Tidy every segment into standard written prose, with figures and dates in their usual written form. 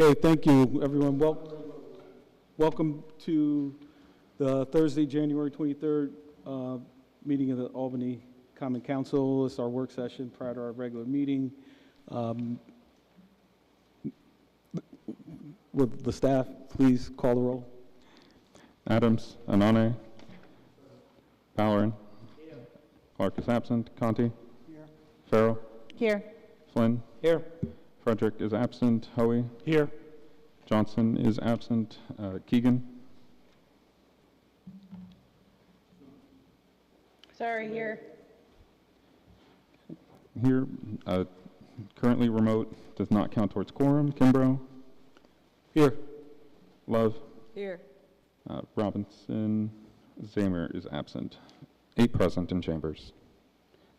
Okay, thank you, everyone. Welcome to the Thursday, January 23rd meeting of the Albany Common Council. It's our work session prior to our regular meeting. Would the staff please call the roll? Adams, Anane, Ballerin, Caucus absent, Conti, here. Farrell, Here. Flynn, Here. Frederick is absent, Hoey, Here. Johnson is absent, Keegan, Sorry, here. here, currently remote, does not count towards quorum, Kimbrough, Here. Love, Here. Robinson, Zamer is absent. 8 present in chambers.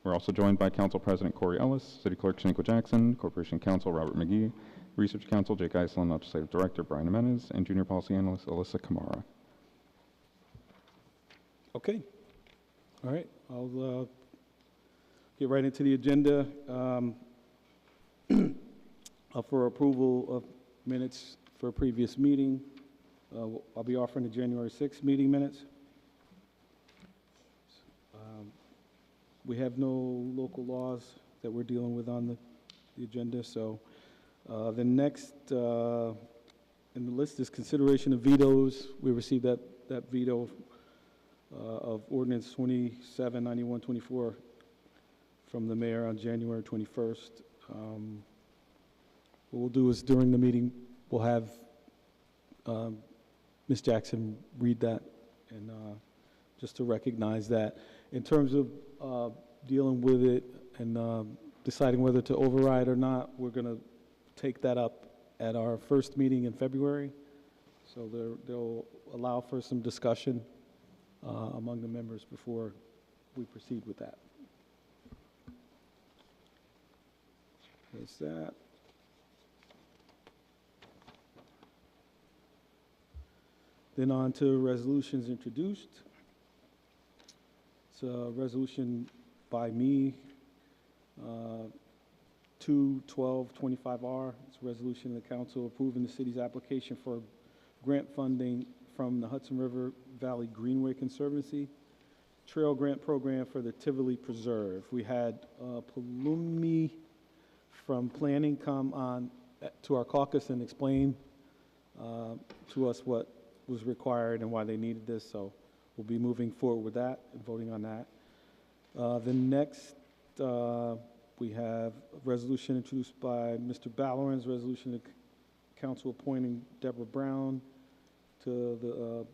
We're also joined by Council President Corey Ellis, City Clerk Shaniqua Jackson, Corporation Counsel Robert McGee, Research Counsel Jake Iceland, Legislative Director Brian Jimenez, and Junior Policy Analyst Alyssa Kamara. Okay. All right. I'll get right into the agenda for approval of minutes for a previous meeting. I'll be offering the January 6th meeting minutes. We have no local laws that we're dealing with on the agenda, so the next in the list is consideration of vetoes. We received that veto of ordinance 279124 from the mayor on January 21st. What we'll do is during the meeting, we'll have Ms. Jackson read that, and just to recognize that. In terms of dealing with it and deciding whether to override or not, we're going to take that up at our first meeting in February. So they'll allow for some discussion among the members before we proceed with that. There's that. Then on to resolutions introduced. It's a resolution by me, 2/12/25R. It's a resolution of the council approving the city's application for grant funding from the Hudson River Valley Greenway Conservancy Trail Grant Program for the Tivoli Preserve. We had Palumi from planning come on to our caucus and explain to us what was required and why they needed this, so we'll be moving forward with that and voting on that. The next, we have a resolution introduced by Mr. Ballerin's resolution of council appointing Deborah Brown to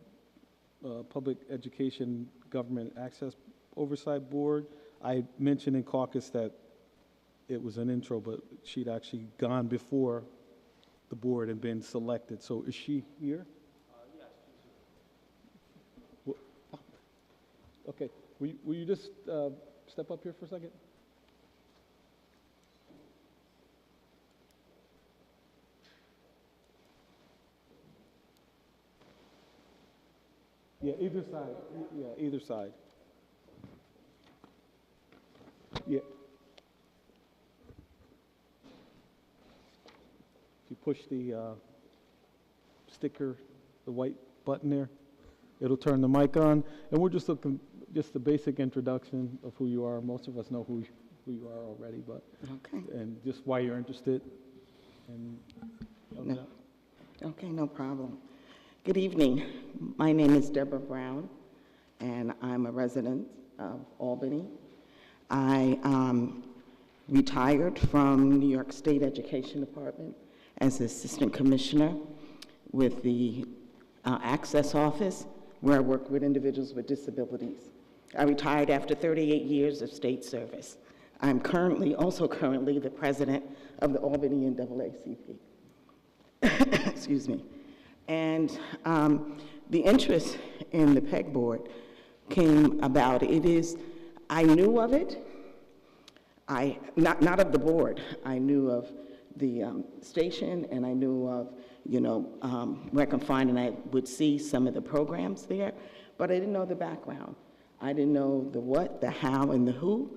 the Public Education Government Access Oversight Board. I mentioned in caucus that it was an intro, but she'd actually gone before the board and been selected. So is she here? Okay, will you just step up here for a second? Yeah, either side. Yeah, either side. Yeah. If you push the sticker, the white button there, it'll turn the mic on, and we're just looking, just the basic introduction of who you are. Most of us know who you are already, but okay, and just why you're interested. And no. Okay, no problem. Good evening. My name is Deborah Brown, and I'm a resident of Albany. I retired from New York State Education Department as Assistant Commissioner with the Access Office, where I work with individuals with disabilities. I retired after 38 years of state service. I'm also currently the president of the Albany NAACP. Excuse me. And the interest in the PEG board came about. I knew of it. Not of the board. I knew of the station, and I knew of where I can find, and I would see some of the programs there, but I didn't know the background. I didn't know the what, the how, and the who,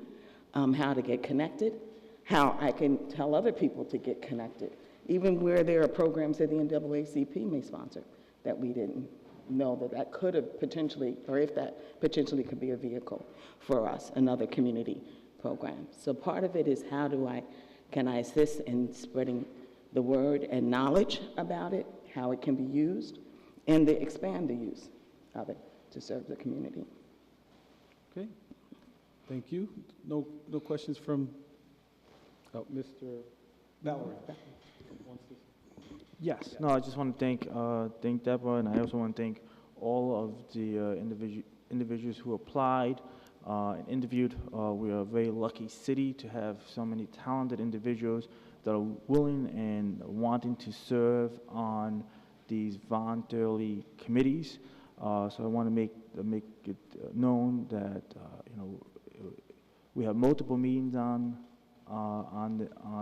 how to get connected, how I can tell other people to get connected. even where there are programs that the NAACP may sponsor that we didn't know that could have potentially, or if that potentially could be a vehicle for us, another community program. So part of it is can I assist in spreading the word and knowledge about it, how it can be used, and to expand the use of it to serve the community. Okay, thank you. No questions from Mr. Valerie. Yes. No, I just want to thank Deborah, and I also want to thank all of the individuals who applied and interviewed. We are a very lucky city to have so many talented individuals that are willing and wanting to serve on these voluntarily committees. So I want to make it known that we have multiple meetings on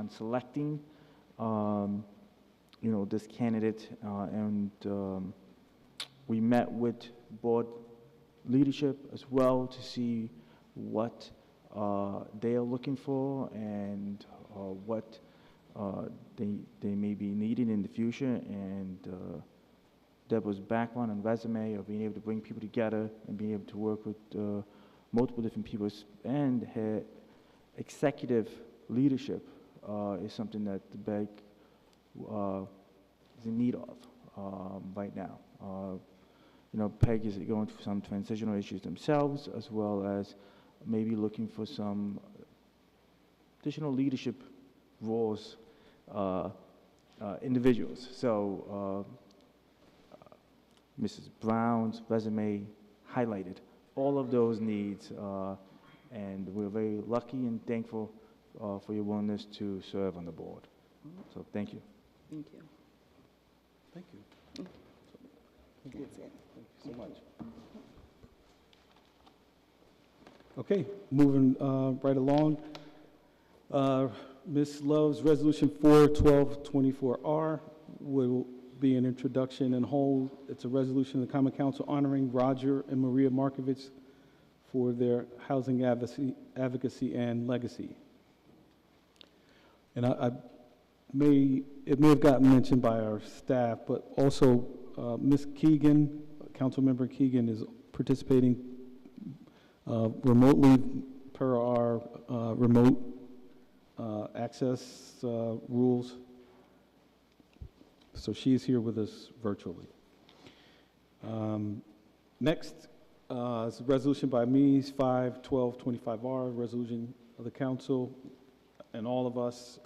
selecting this candidate, and we met with board leadership as well to see what they are looking for and what they may be needing in the future, and Deborah's background and resume of being able to bring people together and being able to work with multiple different people, and her executive leadership is something that the bank is in need of right now. PEG is going through some transitional issues themselves, as well as maybe looking for some additional leadership roles, individuals. So Mrs. Brown's resume highlighted all of those needs, and we're very lucky and thankful for your willingness to serve on the board. So thank you. Thank you. Thank you. That's it. Thank you so much. Okay, moving right along. Ms. Love's Resolution 41224R will be an introduction and hold. It's a resolution of the Common Council honoring Roger and Maria Markovich for their housing advocacy and legacy. And it may have gotten mentioned by our staff, but also Ms. Keegan, Councilmember Keegan, is participating remotely per our remote access rules. So she is here with us virtually. Next is a resolution by me, 51225R, resolution of the council and all of us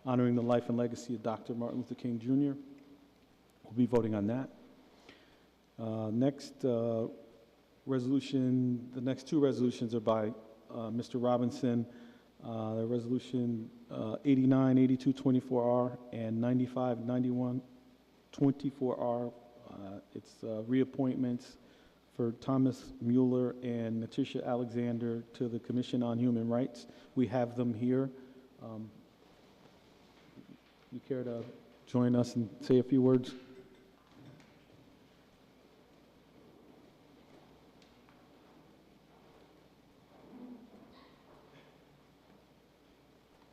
honoring the life and legacy of Dr. Martin Luther King Jr. We'll be voting on that. Next resolution, the next two resolutions are by Mr. Robinson. Resolution 898224R and 959124R. It's reappointments for Thomas Mueller and Natisha Alexander to the Commission on Human Rights. We have them here. You care to join us and say a few words?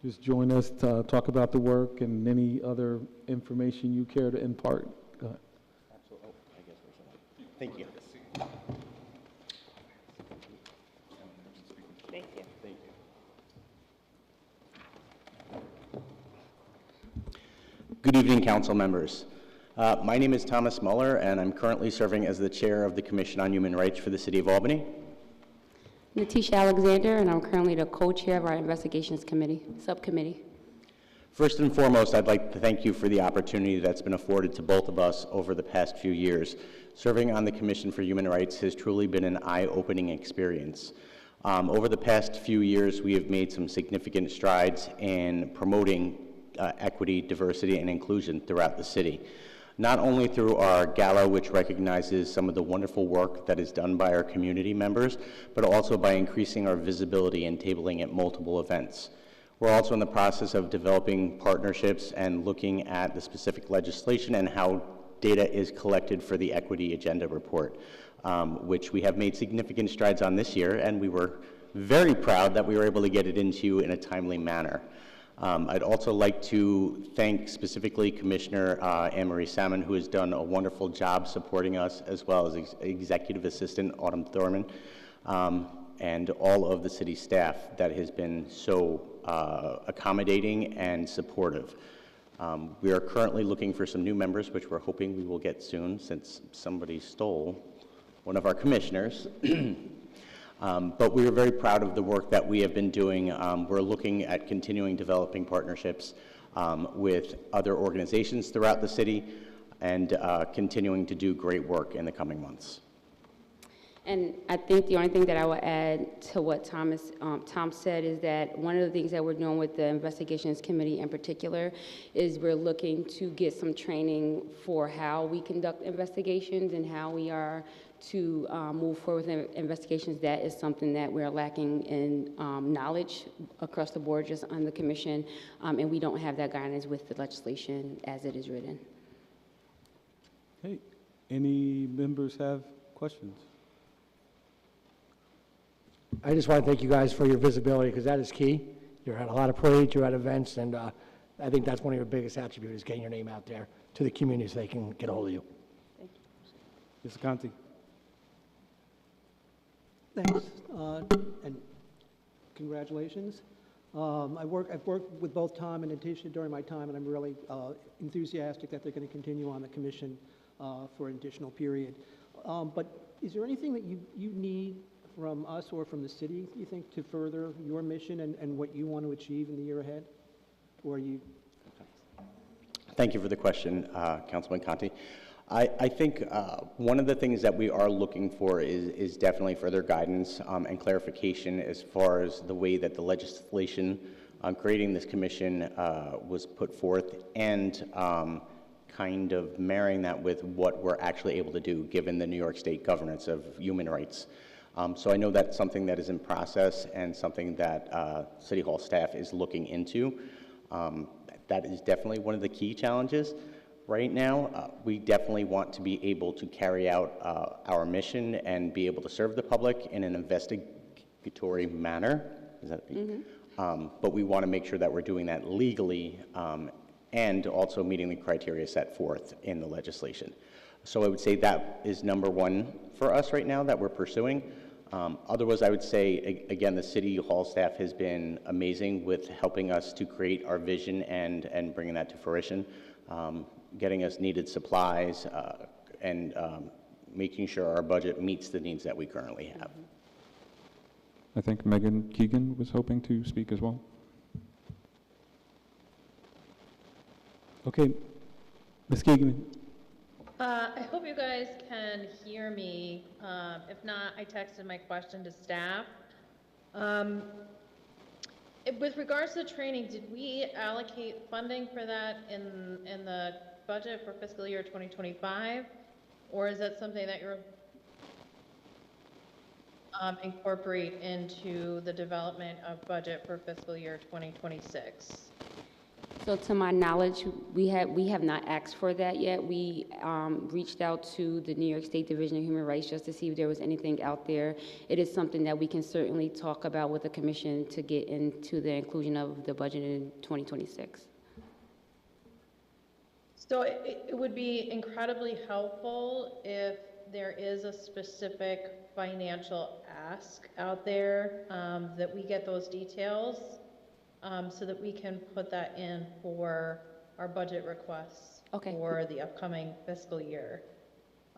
Just join us to talk about the work and any other information you care to impart. Go ahead. Absolutely. Oh, I guess we're set. Thank you. Thank you. Thank you. Good evening, council members. My name is Thomas Mueller, and I'm currently serving as the chair of the Commission on Human Rights for the City of Albany. Natisha Alexander, and I'm currently the co-chair of our Investigations Committee, subcommittee. First and foremost, I'd like to thank you for the opportunity that's been afforded to both of us over the past few years. Serving on the Commission for Human Rights has truly been an eye-opening experience. Over the past few years, we have made some significant strides in promoting equity, diversity, and inclusion throughout the city. Not only through our gala, which recognizes some of the wonderful work that is done by our community members, but also by increasing our visibility and tabling at multiple events. We're also in the process of developing partnerships and looking at the specific legislation and how data is collected for the Equity Agenda Report, which we have made significant strides on this year, and we were very proud that we were able to get it into you in a timely manner. I'd also like to thank specifically Commissioner Anne-Marie Salmon, who has done a wonderful job supporting us, as well as Executive Assistant Autumn Thorman, and all of the city staff that has been so accommodating and supportive. We are currently looking for some new members, which we're hoping we will get soon, since somebody stole one of our commissioners. But we are very proud of the work that we have been doing. We're looking at continuing developing partnerships with other organizations throughout the city and continuing to do great work in the coming months. And I think the only thing that I would add to what Tom said is that one of the things that we're doing with the Investigations Committee in particular is we're looking to get some training for how we conduct investigations and how we are to move forward with investigations. That is something that we're lacking in knowledge across the board just on the commission, and we don't have that guidance with the legislation as it is written. Okay, any members have questions? I just want to thank you guys for your visibility, because that is key. You're at a lot of parades, you're at events, and I think that's one of your biggest attributes, is getting your name out there to the community so they can get a hold of you. Mr. Conti? Thanks, and congratulations. I've worked with both Tom and Natisha during my time, and I'm really enthusiastic that they're going to continue on the commission for an additional period. But is there anything that you need from us or from the city, you think, to further your mission and what you want to achieve in the year ahead? Or you? Thank you for the question, Councilman Conti. I think one of the things that we are looking for is definitely further guidance and clarification as far as the way that the legislation creating this commission was put forth, and kind of marrying that with what we're actually able to do given the New York State governance of human rights. So I know that's something that is in process and something that City Hall staff is looking into. That is definitely one of the key challenges. Right now, we definitely want to be able to carry out our mission and be able to serve the public in an investigatory manner. Is that but we want to make sure that we're doing that legally and also meeting the criteria set forth in the legislation. So I would say that is number one for us right now that we're pursuing. Otherwise, I would say, again, the City Hall staff has been amazing with helping us to create our vision and bringing that to fruition. Getting us needed supplies, and making sure our budget meets the needs that we currently have. I think Megan Keegan was hoping to speak as well. Okay, Ms. Keegan. I hope you guys can hear me. If not, I texted my question to staff. With regards to the training, did we allocate funding for that in the budget for fiscal year 2025? Or is that something that you're incorporate into the development of budget for fiscal year 2026? So to my knowledge, we have not asked for that yet. We reached out to the New York State Division of Human Rights just to see if there was anything out there. It is something that we can certainly talk about with the commission to get into the inclusion of the budget in 2026. So it would be incredibly helpful if there is a specific financial ask out there, that we get those details. So that we can put that in for our budget requests for the upcoming fiscal year.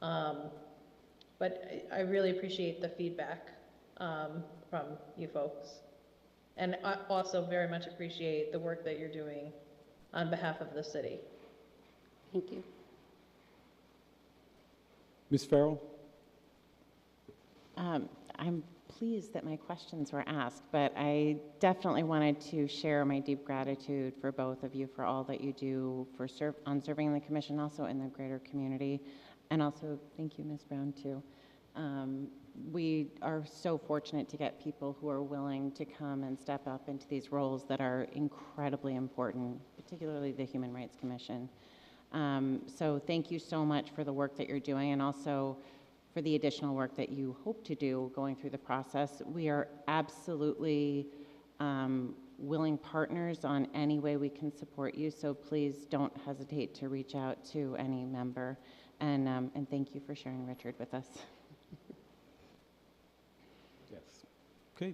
But I really appreciate the feedback from you folks. And I also very much appreciate the work that you're doing on behalf of the city. Thank you. Ms. Farrell? I'm pleased that my questions were asked, but I definitely wanted to share my deep gratitude for both of you for all that you do for serving the commission, also in the greater community, and also thank you, Ms. Brown, too. We are so fortunate to get people who are willing to come and step up into these roles that are incredibly important, particularly the Human Rights Commission. So thank you so much for the work that you're doing, and also for the additional work that you hope to do going through the process. We are absolutely willing partners on any way we can support you, so please don't hesitate to reach out to any member. And thank you for sharing Richard with us. Yes. Okay,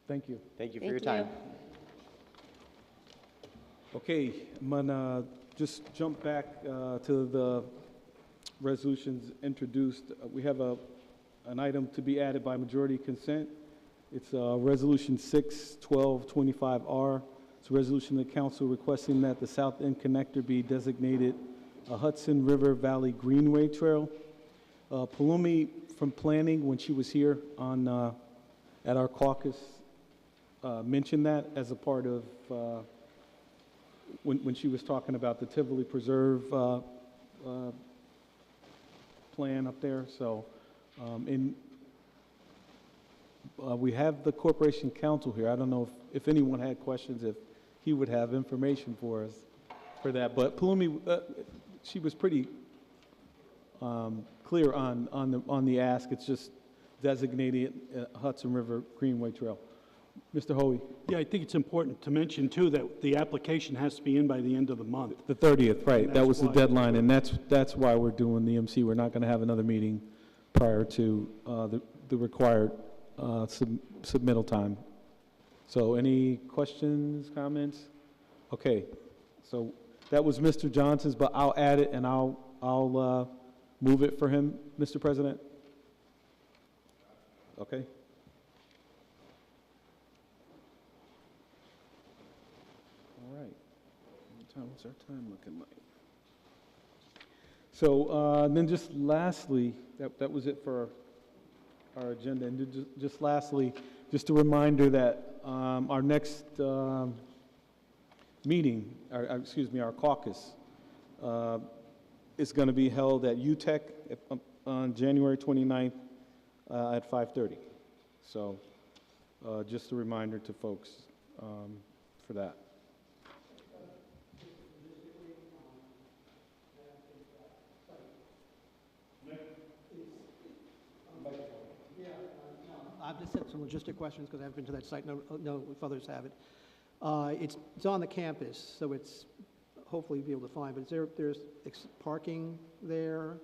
thank you. Thank you for your time. Okay, I'm gonna just jump back to the resolutions introduced. We have an item to be added by majority consent. It's Resolution 6-1225R. It's a resolution of the council requesting that the South End Connector be designated a Hudson River Valley Greenway Trail. Palumi from planning, when she was here on at our caucus, mentioned that as a part of when she was talking about the Tivoli Preserve plan up there. So, we have the Corporation Counsel here. I don't know if anyone had questions, if he would have information for us for that. But Palumi, she was pretty clear on the ask. It's just designated Hudson River Greenway Trail. Mr. Hoey. Yeah, I think it's important to mention, too, that the application has to be in by the end of the month. The 30th, right. That was the why. deadline, and that's why we're doing the MC. We're not going to have another meeting prior to the required submittal time. So any questions, comments? Okay, so that was Mr. Johnson's, but I'll add it and I'll move it for him, Mr. President. Okay. All right. What's our time looking like? So then just lastly, that was it for our agenda. And just lastly, just a reminder that our next meeting, our caucus, is going to be held at UTEC on January 29th at 5:30. So just a reminder to folks for that. I've just had some logistic questions because I haven't been to that site. No, if others have it. It's on the campus, so it's hopefully you'll be able to find. But there's parking there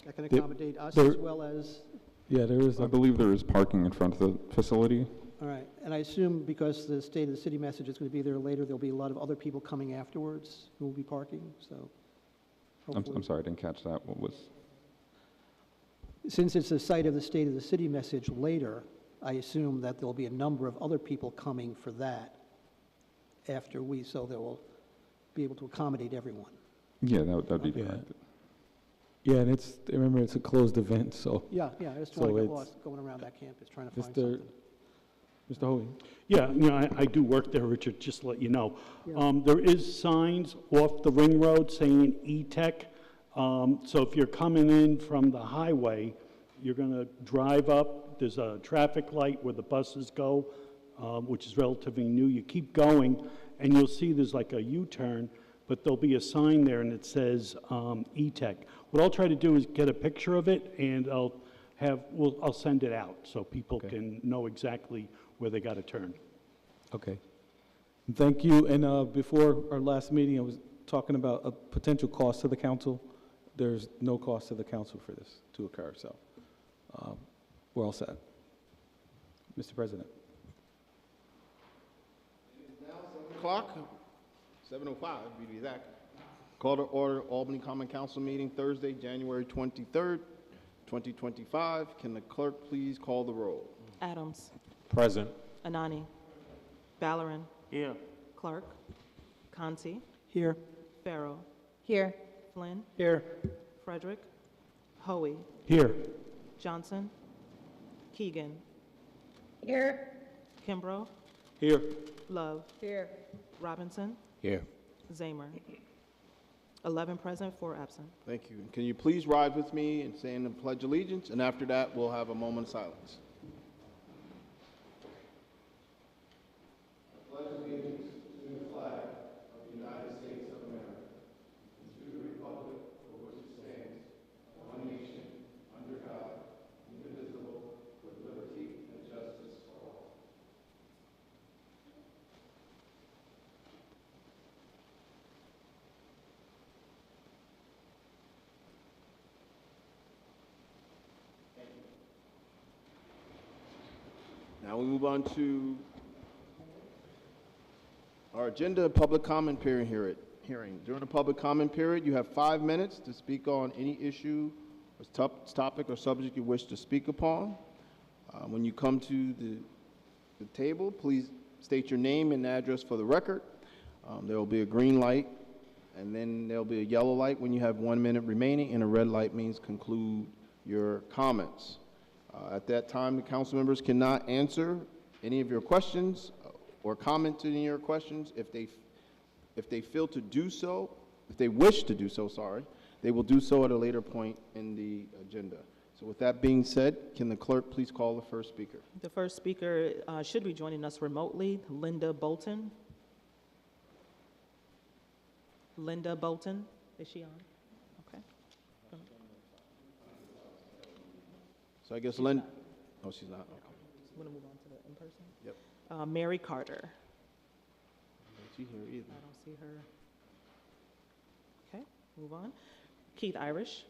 that can accommodate us as well as. Yeah, there is. I believe there is parking in front of the facility. All right, and I assume because the State of the City message is going to be there later, there'll be a lot of other people coming afterwards who will be parking. So. I'm sorry, I didn't catch that. What was? Since it's the site of the State of the City message later, I assume that there'll be a number of other people coming for that after so they will be able to accommodate everyone. Yeah, that'd be Yeah. correct. Yeah, and remember, it's a closed event, so. Yeah, I just So want to get it's- lost going around that campus trying to find Mr. something. Mr. Hoey. Yeah, I do work there, Richard, just to let you know. Yeah. There is signs off the ring road saying E-Tech. So if you're coming in from the highway, you're going to drive up. There's a traffic light where the buses go, which is relatively new. You keep going, and you'll see there's like a U-turn, but there'll be a sign there, and it says E-Tech. What I'll try to do is get a picture of it, and I'll send it out so people Okay. can know exactly where they got to turn. Okay. Thank you. And before our last meeting, I was talking about a potential cost to the council. There's no cost to the council for this to occur, so we're all set. Mr. President. Now 7 o'clock, 7:05 to be exact. Call to order Albany Common Council meeting Thursday, January 23rd, 2025. Can the clerk please call the roll? Adams. Present. Anani. Ballerin. Here. Clark. Conti. Here. Farrow. Here. Flynn. Here. Frederick. Hoey. Here. Johnson. Keegan. Here. Kimbrough. Here. Love. Here. Robinson. Here. Zamer. 11 present, 4 absent. Thank you. Can you please rise with me in saying the Pledge of Allegiance? And after that, we'll have a moment of silence. Now we move on to our agenda, public comment period hearing. During the public comment period, you have 5 minutes to speak on any issue, or topic, or subject you wish to speak upon. When you come to the table, please state your name and address for the record. There will be a green light, and then there'll be a yellow light when you have 1 minute remaining, and a red light means conclude your comments. At that time, the council members cannot answer any of your questions or comment to any of your questions. If they fail to do so, if they wish to do so, sorry, they will do so at a later point in the agenda. So with that being said, can the clerk please call the first speaker? The first speaker should be joining us remotely, Linda Bolton. Linda Bolton, is she on? Okay. So I guess Lynn, oh, she's not. Okay. I'm going to move on to the in-person. Yep. Mary Carter. I don't see her either. I don't see her. Okay, move on. Keith Irish.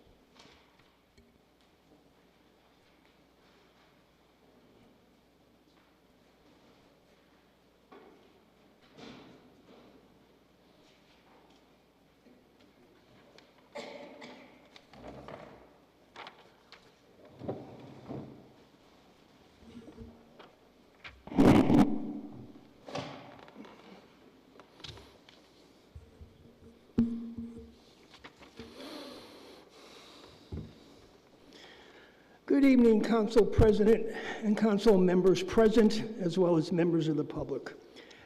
Good evening, Council President and Council members present, as well as members of the public.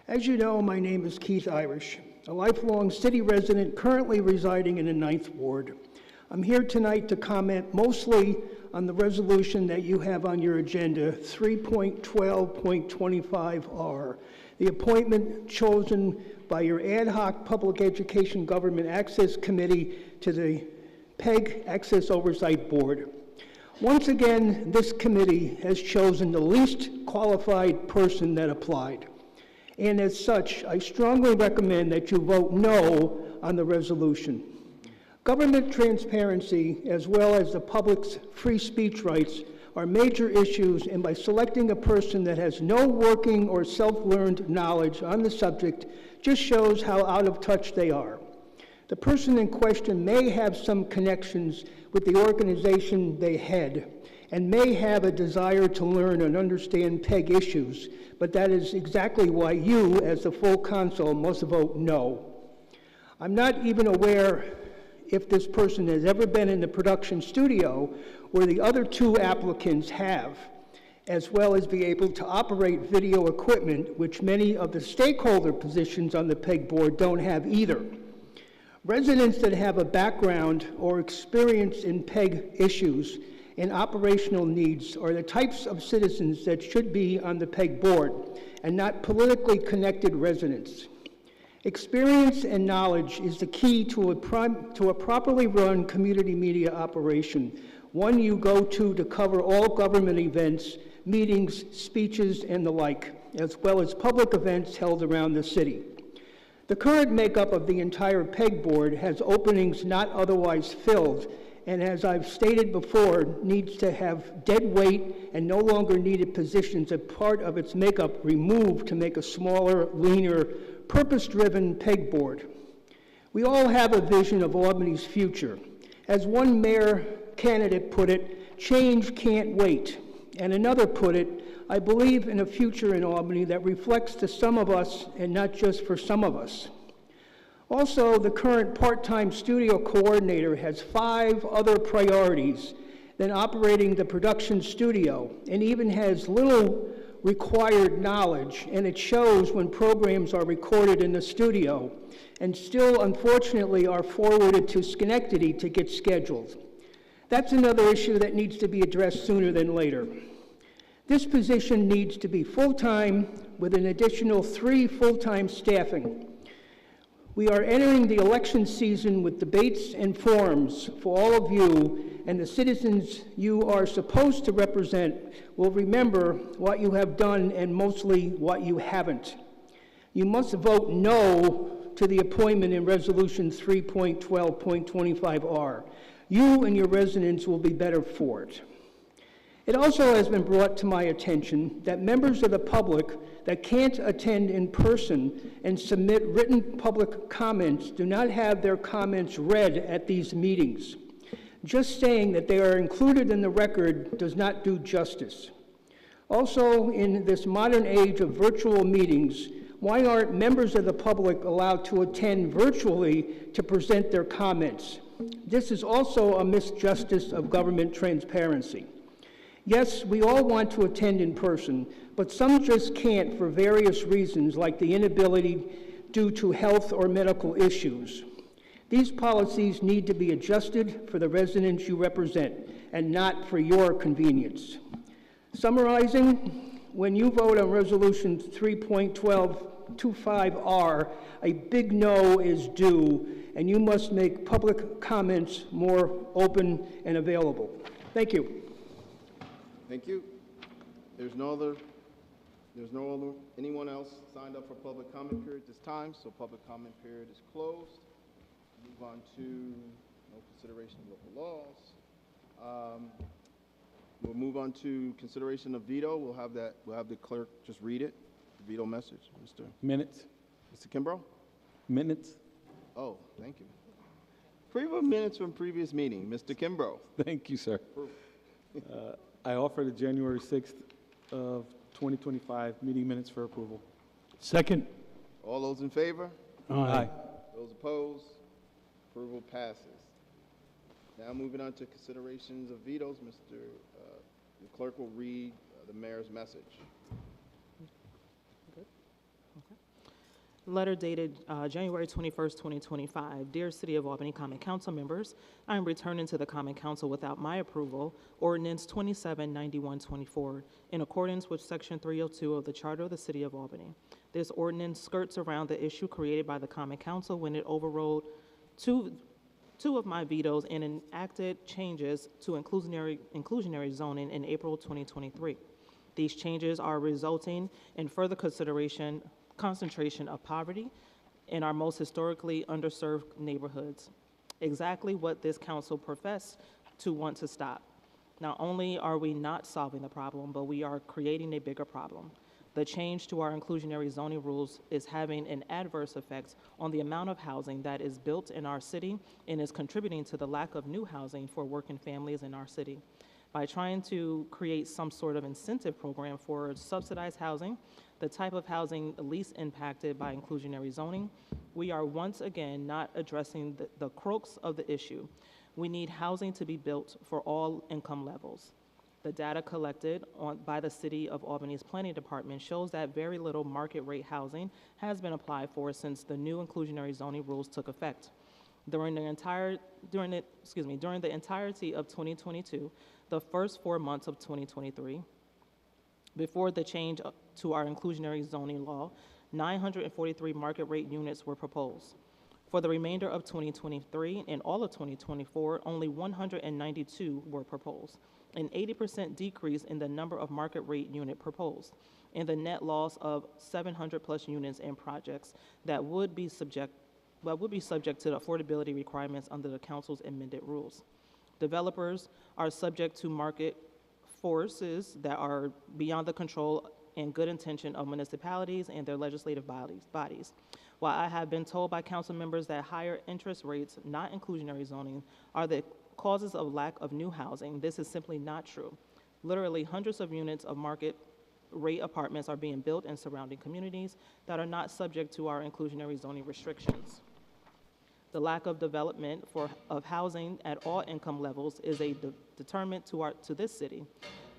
As you know, my name is Keith Irish, a lifelong city resident currently residing in the 9th Ward. I'm here tonight to comment mostly on the resolution that you have on your agenda, 3.12.25R, the appointment chosen by your ad hoc Public Education Government Access Committee to the PEG Access Oversight Board. Once again, this committee has chosen the least qualified person that applied. And as such, I strongly recommend that you vote no on the resolution. Government transparency, as well as the public's free speech rights, are major issues, and by selecting a person that has no working or self-learned knowledge on the subject just shows how out of touch they are. The person in question may have some connections with the organization they head and may have a desire to learn and understand PEG issues, but that is exactly why you, as the full council, must vote no. I'm not even aware if this person has ever been in the production studio where the other two applicants have, as well as be able to operate video equipment, which many of the stakeholder positions on the PEG board don't have either. Residents that have a background or experience in PEG issues and operational needs are the types of citizens that should be on the PEG board, and not politically connected residents. Experience and knowledge is the key to a properly run community media operation, one you go to cover all government events, meetings, speeches, and the like, as well as public events held around the city. The current makeup of the entire PEG board has openings not otherwise filled, and as I've stated before, needs to have dead weight and no longer needed positions as part of its makeup removed to make a smaller, leaner, purpose-driven PEG board. We all have a vision of Albany's future. As one mayor candidate put it, change can't wait. And another put it, I believe in a future in Albany that reflects to some of us and not just for some of us. Also, the current part-time studio coordinator has 5 other priorities than operating the production studio, and even has little required knowledge, and it shows when programs are recorded in the studio, and still, unfortunately, are forwarded to Schenectady to get scheduled. That's another issue that needs to be addressed sooner than later. This position needs to be full-time with an additional 3 full-time staffing. We are entering the election season with debates and forums for all of you, and the citizens you are supposed to represent will remember what you have done and mostly what you haven't. You must vote no to the appointment in Resolution 3.12.25R. You and your residents will be better for it. It also has been brought to my attention that members of the public that can't attend in person and submit written public comments do not have their comments read at these meetings. Just saying that they are included in the record does not do justice. Also, in this modern age of virtual meetings, why aren't members of the public allowed to attend virtually to present their comments? This is also a misjustice of government transparency. Yes, we all want to attend in person, but some just can't for various reasons, like the inability due to health or medical issues. These policies need to be adjusted for the residents you represent and not for your convenience. Summarizing, when you vote on Resolution 3.1225R, a big no is due, and you must make public comments more open and available. Thank you. Thank you. Anyone else signed up for public comment period this time, so public comment period is closed. Move on to no consideration of local laws. We'll move on to consideration of veto. We'll have the clerk just read it, the veto message. Minutes. Mr. Kimbrough? Minutes. Oh, thank you. Approval of minutes from previous meeting. Mr. Kimbrough. Thank you, sir. I offer the January 6th of 2025 meeting minutes for approval. Second. All those in favor? Aye. Those opposed? Approval passes. Now moving on to considerations of vetoes, the clerk will read the mayor's message. Letter dated January 21st, 2025. Dear City of Albany Common Council members, I am returning to the Common Council without my approval, Ordinance 279124, in accordance with Section 302 of the Charter of the City of Albany. This ordinance skirts around the issue created by the Common Council when it overrode two of my vetoes and enacted changes to inclusionary zoning in April 2023. These changes are resulting in further concentration of poverty in our most historically underserved neighborhoods. Exactly what this council professed to want to stop. Not only are we not solving the problem, but we are creating a bigger problem. The change to our inclusionary zoning rules is having an adverse effect on the amount of housing that is built in our city and is contributing to the lack of new housing for working families in our city. By trying to create some sort of incentive program for subsidized housing, the type of housing least impacted by inclusionary zoning, we are once again not addressing the crux of the issue. We need housing to be built for all income levels. The data collected by the City of Albany's Planning Department shows that very little market rate housing has been applied for since the new inclusionary zoning rules took effect. During the entirety of 2022, the first 4 months of 2023, before the change to our inclusionary zoning law, 943 market rate units were proposed. For the remainder of 2023 and all of 2024, only 192 were proposed, an 80% decrease in the number of market rate unit proposed, and the net loss of 700 plus units and projects that would be subject to the affordability requirements under the council's amended rules. Developers are subject to market forces that are beyond the control and good intention of municipalities and their legislative bodies. While I have been told by council members that higher interest rates, not inclusionary zoning, are the causes of lack of new housing, this is simply not true. Literally hundreds of units of market rate apartments are being built in surrounding communities that are not subject to our inclusionary zoning restrictions. The lack of development of housing at all income levels is a deterrent to this city.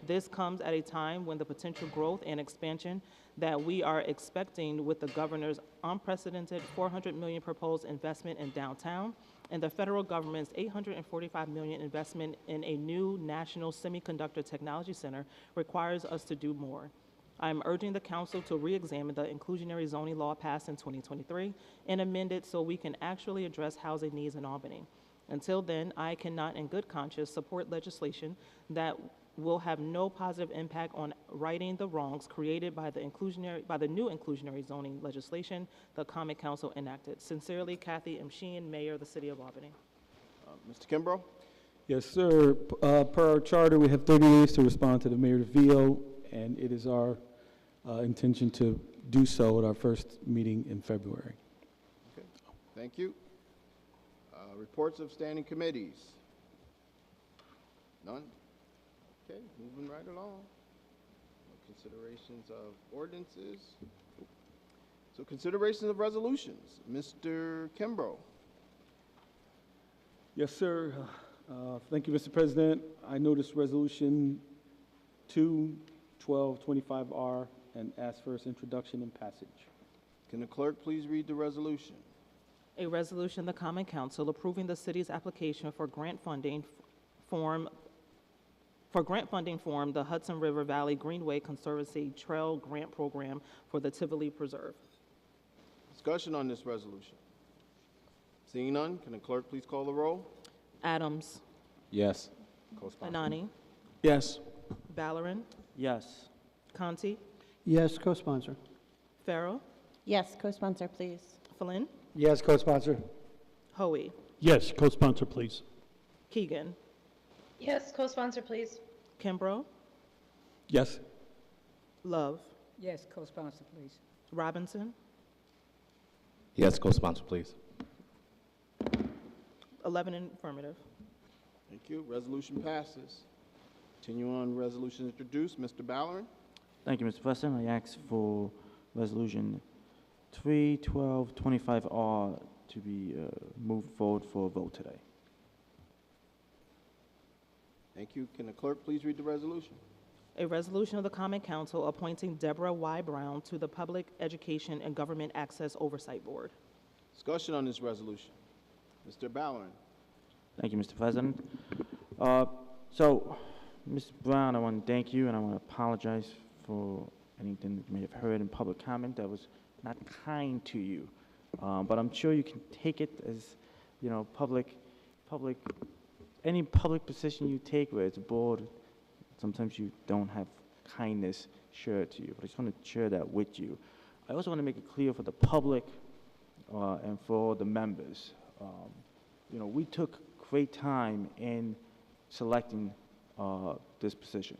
This comes at a time when the potential growth and expansion that we are expecting with the governor's unprecedented $400 million proposed investment in downtown and the federal government's $845 million investment in a new national semiconductor technology center requires us to do more. I am urging the council to re-examine the inclusionary zoning law passed in 2023 and amend it so we can actually address housing needs in Albany. Until then, I cannot in good conscience support legislation that will have no positive impact on righting the wrongs created by the new inclusionary zoning legislation the Common Council enacted. Sincerely, Kathy M. Sheehan, Mayor of the City of Albany. Mr. Kimbrough? Yes, sir. Per our charter, we have 30 days to respond to the mayor's veto, and it is our intention to do so at our first meeting in February. Okay, thank you. Reports of standing committees. None? Okay, moving right along. Considerations of ordinances. So considerations of resolutions. Mr. Kimbrough. Yes, sir. Thank you, Mr. President. I noticed Resolution 2-1225R and ask for its introduction and passage. Can the clerk please read the resolution? A resolution of the Common Council approving the city's application for grant funding form, the Hudson River Valley Greenway Conservancy Trail Grant Program for the Tivoli Preserve. Discussion on this resolution. Seeing none, can the clerk please call the roll? Adams. Yes. Anani. Yes. Valorant. Yes. Conti. Yes, co-sponsor. Farrell. Yes, co-sponsor, please. Flynn. Yes, co-sponsor. Hoey. Yes, co-sponsor, please. Keegan. Yes, co-sponsor, please. Kimbrough. Yes. Love. Yes, co-sponsor, please. Robinson. Yes, co-sponsor, please. 11 in affirmative. Thank you. Resolution passes. Continue on resolution introduced. Mr. Ballerin. Thank you, Mr. President. I ask for Resolution 3-1225R to be moved forward for a vote today. Thank you. Can the clerk please read the resolution? A resolution of the Common Council appointing Deborah Y. Brown to the Public Education and Government Access Oversight Board. Discussion on this resolution. Mr. Ballerin. Thank you, Mr. President. So, Ms. Brown, I want to thank you, and I want to apologize for anything that you may have heard in public comment that was not kind to you. But I'm sure you can take it as, you know, any public position you take where it's a board, sometimes you don't have kindness shared to you. But I just want to share that with you. I also want to make it clear for the public and for the members. You know, we took great time in selecting this position.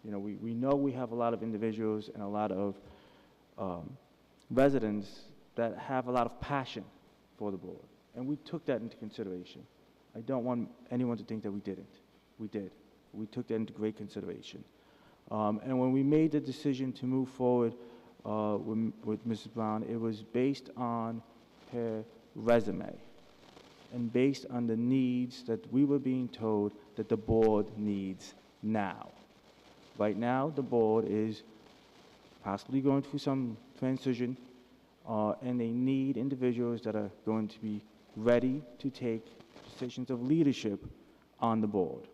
You know, we know we have a lot of individuals and a lot of residents that have a lot of passion for the board, and we took that into consideration. I don't want anyone to think that we didn't. We did. We took that into great consideration. And when we made the decision to move forward with Mrs. Brown, it was based on her resume and based on the needs that we were being told that the board needs now. Right now, the board is possibly going through some transition, and they need individuals that are going to be ready to take positions of leadership on the board.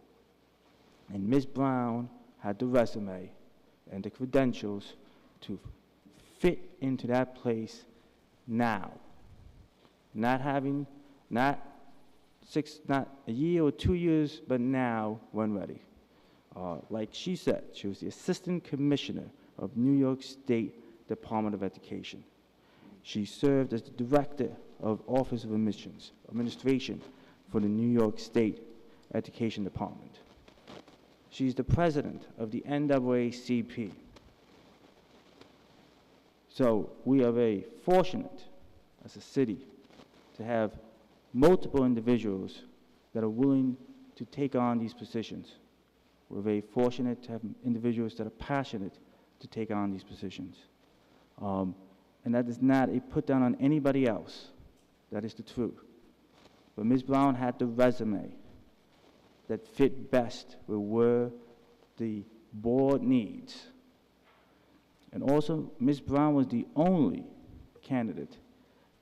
And Ms. Brown had the resume and the credentials to fit into that place now. Not a year or 2 years, but now when ready. Like she said, she was the Assistant Commissioner of New York State Department of Education. She served as the Director of Office of Administration for the New York State Education Department. She's the President of the NAACP. So we are very fortunate as a city to have multiple individuals that are willing to take on these positions. We're very fortunate to have individuals that are passionate to take on these positions. And that is not a put down on anybody else. That is the truth. But Ms. Brown had the resume that fit best with where the board needs. And also, Ms. Brown was the only candidate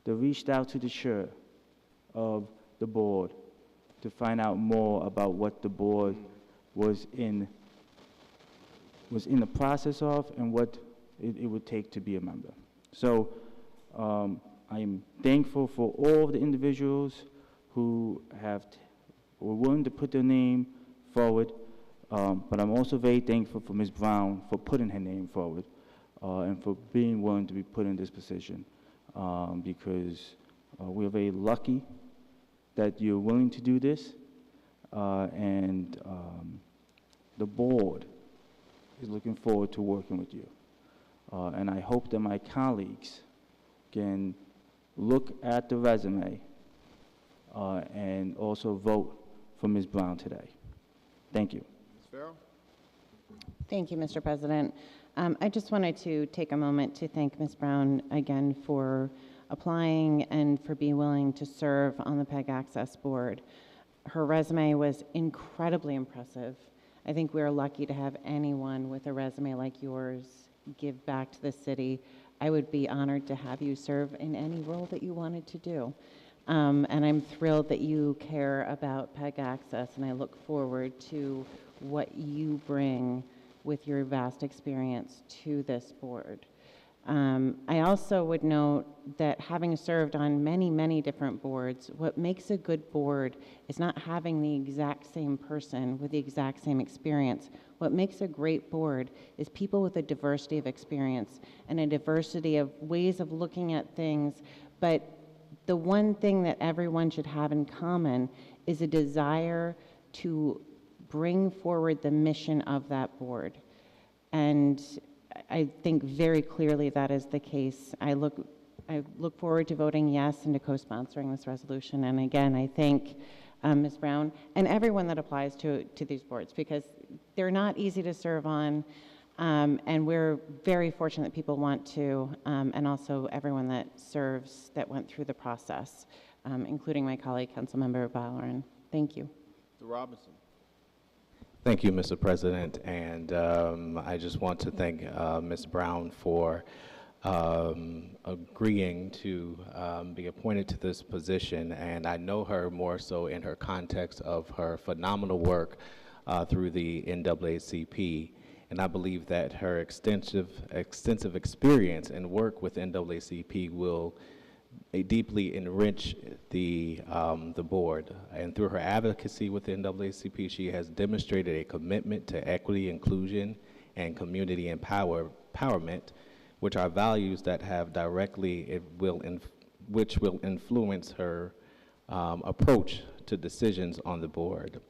that reached out to the chair of the board to find out more about what the board was in the process of and what it would take to be a member. So I am thankful for all of the individuals who were willing to put their name forward, but I'm also very thankful for Ms. Brown for putting her name forward and for being willing to be put in this position because we're very lucky that you're willing to do this. and the board is looking forward to working with you. And I hope that my colleagues can look at the resume and also vote for Ms. Brown today. Thank you. Ms. Farrell? Thank you, Mr. President. I just wanted to take a moment to thank Ms. Brown again for applying and for being willing to serve on the PEG Access Board. Her resume was incredibly impressive. I think we're lucky to have anyone with a resume like yours give back to the city. I would be honored to have you serve in any role that you wanted to do. And I'm thrilled that you care about PEG Access, and I look forward to what you bring with your vast experience to this board. I also would note that having served on many, many different boards, what makes a good board is not having the exact same person with the exact same experience. What makes a great board is people with a diversity of experience and a diversity of ways of looking at things. But the one thing that everyone should have in common is a desire to bring forward the mission of that board. And I think very clearly that is the case. I look forward to voting yes and to co-sponsoring this resolution. And again, I thank Ms. Brown and everyone that applies to these boards, because they're not easy to serve on, and we're very fortunate that people want to, and also everyone that serves that went through the process, including my colleague, Councilmember Ballerin. Thank you. Mr. Robinson? Thank you, Mr. President, and I just want to thank Ms. Brown for agreeing to be appointed to this position, and I know her more so in her context of her phenomenal work through the NAACP, and I believe that her extensive experience and work with NAACP will deeply enrich the board. And through her advocacy with the NAACP, she has demonstrated a commitment to equity, inclusion, and community empowerment, which are values that have which will influence her approach to decisions on the board.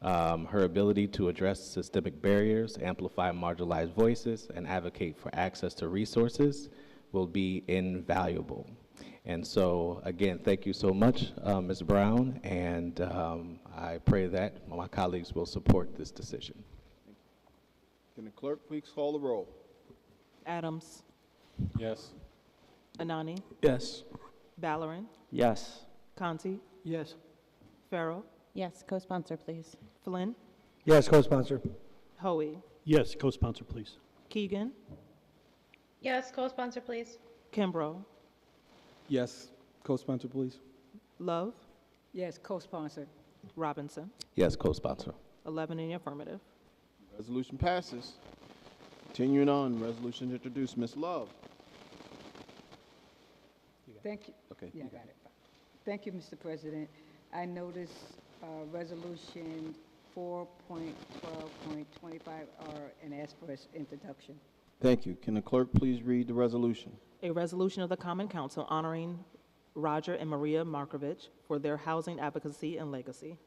Her ability to address systemic barriers, amplify marginalized voices, and advocate for access to resources will be invaluable. And so, again, thank you so much, Ms. Brown, and I pray that my colleagues will support this decision. Can the clerk please call the roll? Adams. Yes. Anani. Yes. Ballerin. Yes. Conti. Yes. Farrell. Yes, co-sponsor, please. Flynn. Yes, co-sponsor. Hoey. Yes, co-sponsor, please. Keegan. Yes, co-sponsor, please. Kimbrough. Yes. Co-sponsor, please. Love. Yes, co-sponsor. Robinson. Yes, co-sponsor. 11 in the affirmative. Resolution passes. Continuing on, resolution introduced. Ms. Love. Thank you. Okay. Yeah, I got it. Thank you, Mr. President. I noticed resolution 4.12.25R and ask for its introduction. Thank you. Can the clerk please read the resolution? A resolution of the Common Council honoring Roger and Maria Markovich for their housing advocacy and legacy.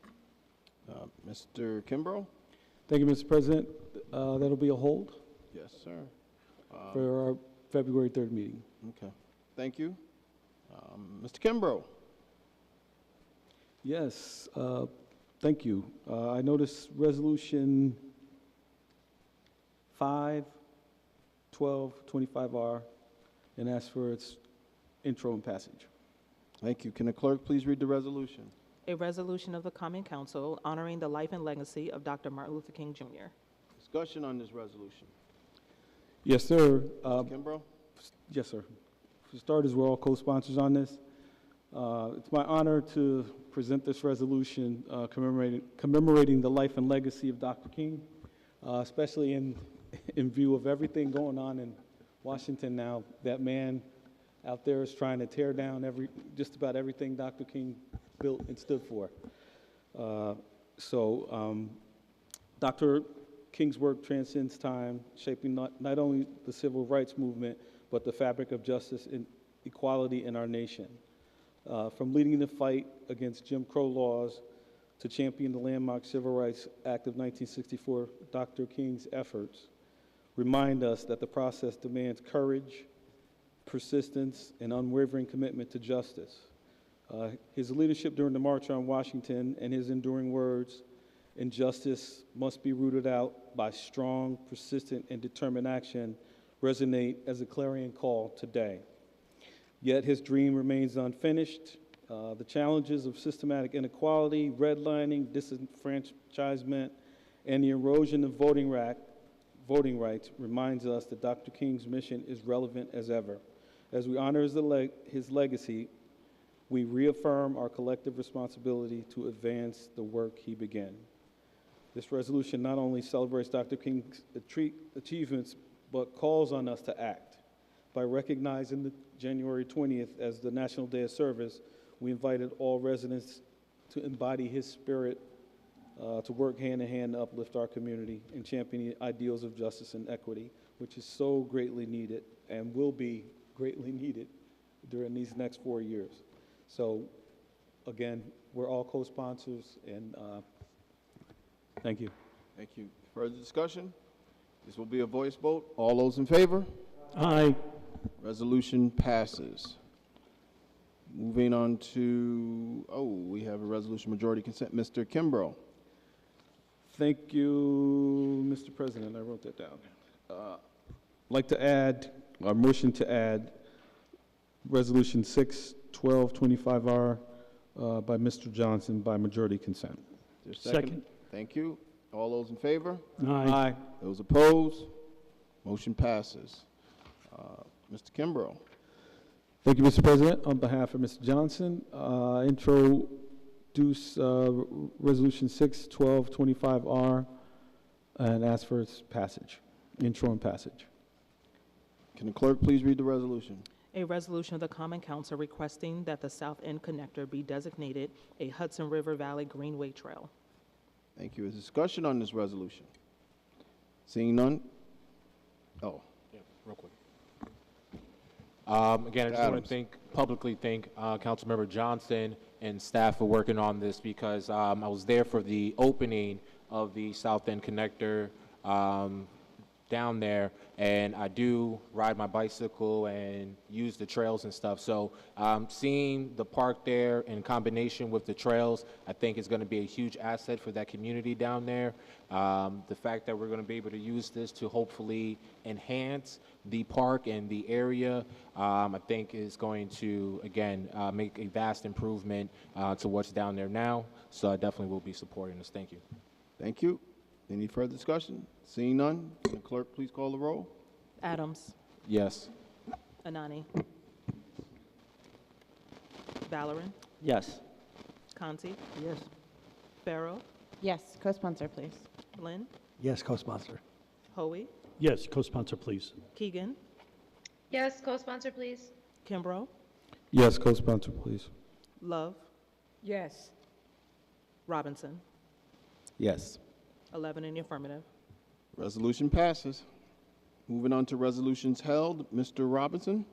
Mr. Kimbrough? Thank you, Mr. President. That'll be a hold Yes, sir. for our February 3rd meeting. Okay. Thank you. Mr. Kimbrough? Yes, thank you. I noticed resolution 5/12/25R and ask for its intro and passage. Thank you. Can the clerk please read the resolution? A resolution of the Common Council honoring the life and legacy of Dr. Martin Luther King Jr. Discussion on this resolution. Yes, sir. Mr. Kimbrough? Yes, sir. For starters, we're all co-sponsors on this. It's my honor to present this resolution commemorating the life and legacy of Dr. King, especially in view of everything going on in Washington now. That man out there is trying to tear down just about everything Dr. King built and stood for. Dr. King's work transcends time, shaping not only the civil rights movement, but the fabric of justice and equality in our nation. From leading the fight against Jim Crow laws to champion the landmark Civil Rights Act of 1964, Dr. King's efforts remind us that the process demands courage, persistence, and unwavering commitment to justice. His leadership during the March on Washington and his enduring words, "Injustice must be rooted out by strong, persistent, and determined action," resonate as a clarion call today. Yet his dream remains unfinished. The challenges of systematic inequality, redlining, disenfranchisement, and the erosion of voting rights reminds us that Dr. King's mission is relevant as ever. As we honor his legacy, we reaffirm our collective responsibility to advance the work he began. This resolution not only celebrates Dr. King's achievements, but calls on us to act. By recognizing the January 20th as the National Day of Service, we invited all residents to embody his spirit, to work hand in hand to uplift our community and champion the ideals of justice and equity, which is so greatly needed and will be greatly needed during these next 4 years. So, again, we're all co-sponsors, and thank you. Thank you. Further discussion? This will be a voice vote. All those in favor? Aye. Resolution passes. Moving on to, we have a resolution majority consent. Mr. Kimbrough. Thank you, Mr. President. I wrote that down. I'd like to add, a motion to add Resolution 6-1225R by Mr. Johnson by majority consent. Is there a second? Thank you. All those in favor? Aye. Those opposed? Motion passes. Mr. Kimbrough. Thank you, Mr. President. On behalf of Mr. Johnson, introduce Resolution 6-1225R and ask for its passage, intro and passage. Can the clerk please read the resolution? A resolution of the Common Council requesting that the South End Connector be designated a Hudson River Valley Greenway Trail. Thank you. Is discussion on this resolution? Seeing none? Yeah, real quick. Again, I just want to publicly thank Councilmember Johnson and staff for working on this, because I was there for the opening of the South End Connector down there, and I do ride my bicycle and use the trails and stuff. So seeing the park there in combination with the trails, I think is going to be a huge asset for that community down there. The fact that we're going to be able to use this to hopefully enhance the park and the area, I think is going to, again, make a vast improvement to what's down there now. So I definitely will be supporting this. Thank you. Thank you. Any further discussion? Seeing none, can the clerk please call the roll? Adams. Yes. Anani. Valorin. Yes. Conti. Yes. Farrow. Yes, co-sponsor, please. Lynn. Yes, co-sponsor. Hoey. Yes, co-sponsor, please. Keegan. Yes, co-sponsor, please. Kimbrough. Yes, co-sponsor, please. Love. Yes. Robinson. Yes. 11 in the affirmative. Resolution passes. Moving on to resolutions held. Mr. Robinson.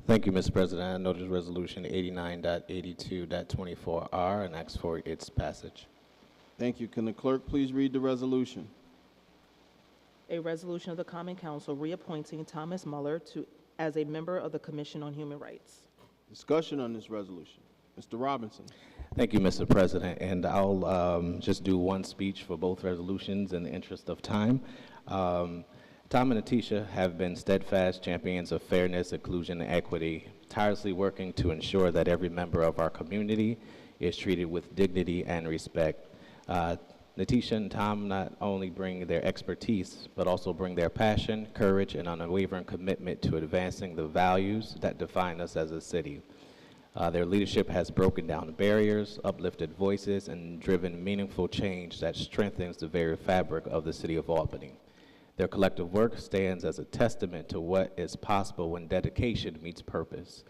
Thank you, Mr. President. I notice resolution 89.82.24R and ask for its passage. Thank you. Can the clerk please read the resolution? A resolution of the Common Council reappointing Thomas Muller as a member of the Commission on Human Rights. Discussion on this resolution. Mr. Robinson. Thank you, Mr. President, and I'll just do one speech for both resolutions in the interest of time. Tom and Atisha have been steadfast champions of fairness, inclusion, and equity, tirelessly working to ensure that every member of our community is treated with dignity and respect. Natisha and Tom not only bring their expertise, but also bring their passion, courage, and unwavering commitment to advancing the values that define us as a city. Their leadership has broken down barriers, uplifted voices, and driven meaningful change that strengthens the very fabric of the city of Albany. Their collective work stands as a testament to what is possible when dedication meets purpose.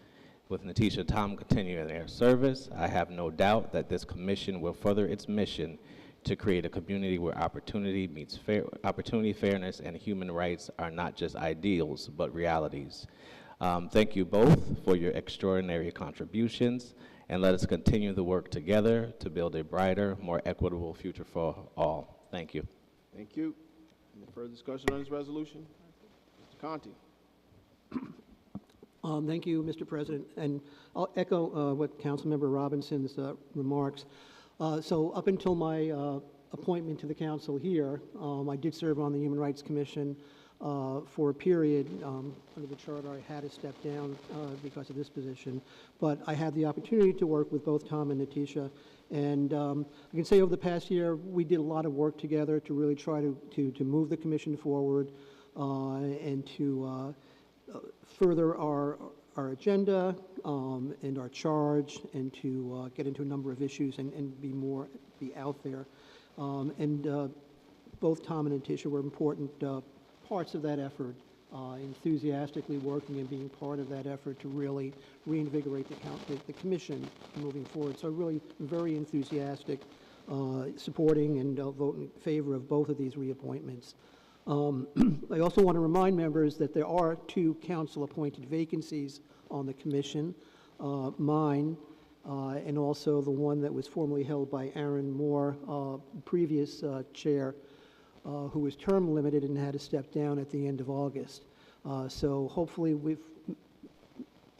With Natisha and Tom continuing their service, I have no doubt that this commission will further its mission to create a community where opportunity meets fairness, and human rights are not just ideals, but realities. Thank you both for your extraordinary contributions, and let us continue the work together to build a brighter, more equitable future for all. Thank you. Thank you. Any further discussion on this resolution? Mr. Conti. Thank you, Mr. President, and I'll echo what Councilmember Robinson's remarks. So up until my appointment to the council here, I did serve on the Human Rights Commission for a period. Under the charter, I had to step down because of this position, but I had the opportunity to work with both Tom and Natisha, and I can say over the past year, we did a lot of work together to really try to move the commission forward and to further our agenda and our charge, and to get into a number of issues and be out there. Both Tom and Natisha were important parts of that effort, enthusiastically working and being part of that effort to really reinvigorate the commission moving forward. So really very enthusiastic, supporting and voting in favor of both of these reappointments. I also want to remind members that there are 2 council-appointed vacancies on the commission, mine, and also the one that was formerly held by Aaron Moore, previous chair, who was term limited and had to step down at the end of August. So hopefully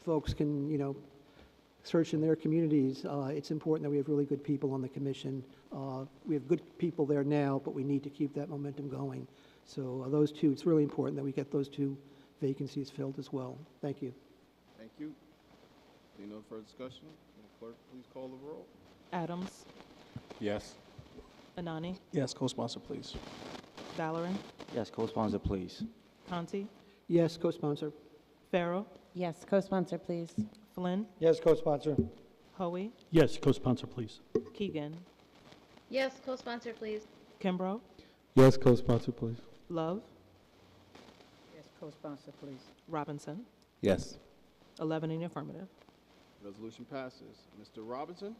folks can, search in their communities. It's important that we have really good people on the commission. We have good people there now, but we need to keep that momentum going. So those 2, it's really important that we get those 2 vacancies filled as well. Thank you. Thank you. Any no further discussion? Will the clerk please call the roll? Adams. Yes. Anani. Yes, co-sponsor, please. Valorem. Yes, co-sponsor, please. Conti. Yes, co-sponsor. Farrow. Yes, co-sponsor, please. Flynn. Yes, co-sponsor. Hoey. Yes, co-sponsor, please. Keegan. Yes, co-sponsor, please. Kimbrough. Yes, co-sponsor, please. Love. Yes, co-sponsor, please. Robinson. Yes. 11 in the affirmative. Resolution passes. Mr. Robinson?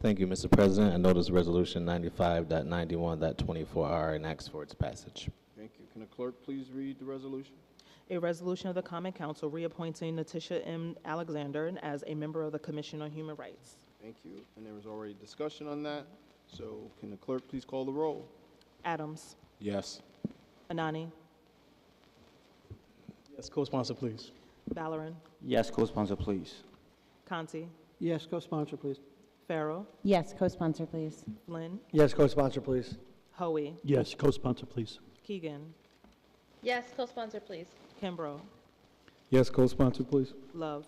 Thank you, Mr. President. I notice Resolution 95.91.24R and asks for its passage. Thank you. Can the clerk please read the resolution? A resolution of the Common Council reappointing Natisha M. Alexander as a member of the Commission on Human Rights. Thank you. And there was already discussion on that. So can the clerk please call the roll? Adams. Yes. Anani. Yes, co-sponsor, please. Valorem. Yes, co-sponsor, please. Conti. Yes, co-sponsor, please. Farrow. Yes, co-sponsor, please. Flynn. Yes, co-sponsor, please. Hoey. Yes, co-sponsor, please. Keegan. Yes, co-sponsor, please. Kimbrough. Yes, co-sponsor, please. Love.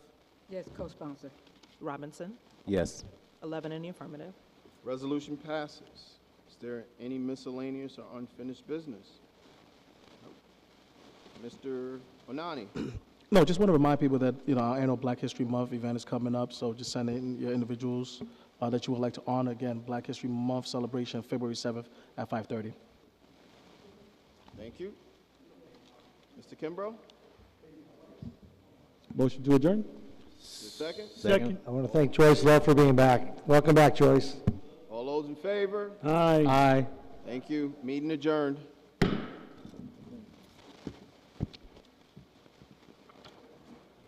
Yes, co-sponsor. Robinson. Yes. 11 in the affirmative. Resolution passes. Is there any miscellaneous or unfinished business? Mr. Onani? No, just want to remind people that, our annual Black History Month event is coming up, so just send in your individuals that you would like to honor. Again, Black History Month celebration, February 7th at 5:30. Thank you. Mr. Kimbrough? Motion to adjourn? Second? Second. I want to thank Joyce Love for being back. Welcome back, Joyce. All those in favor? Aye. Aye. Thank you. Meeting adjourned.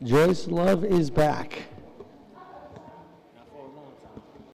Joyce Love is back.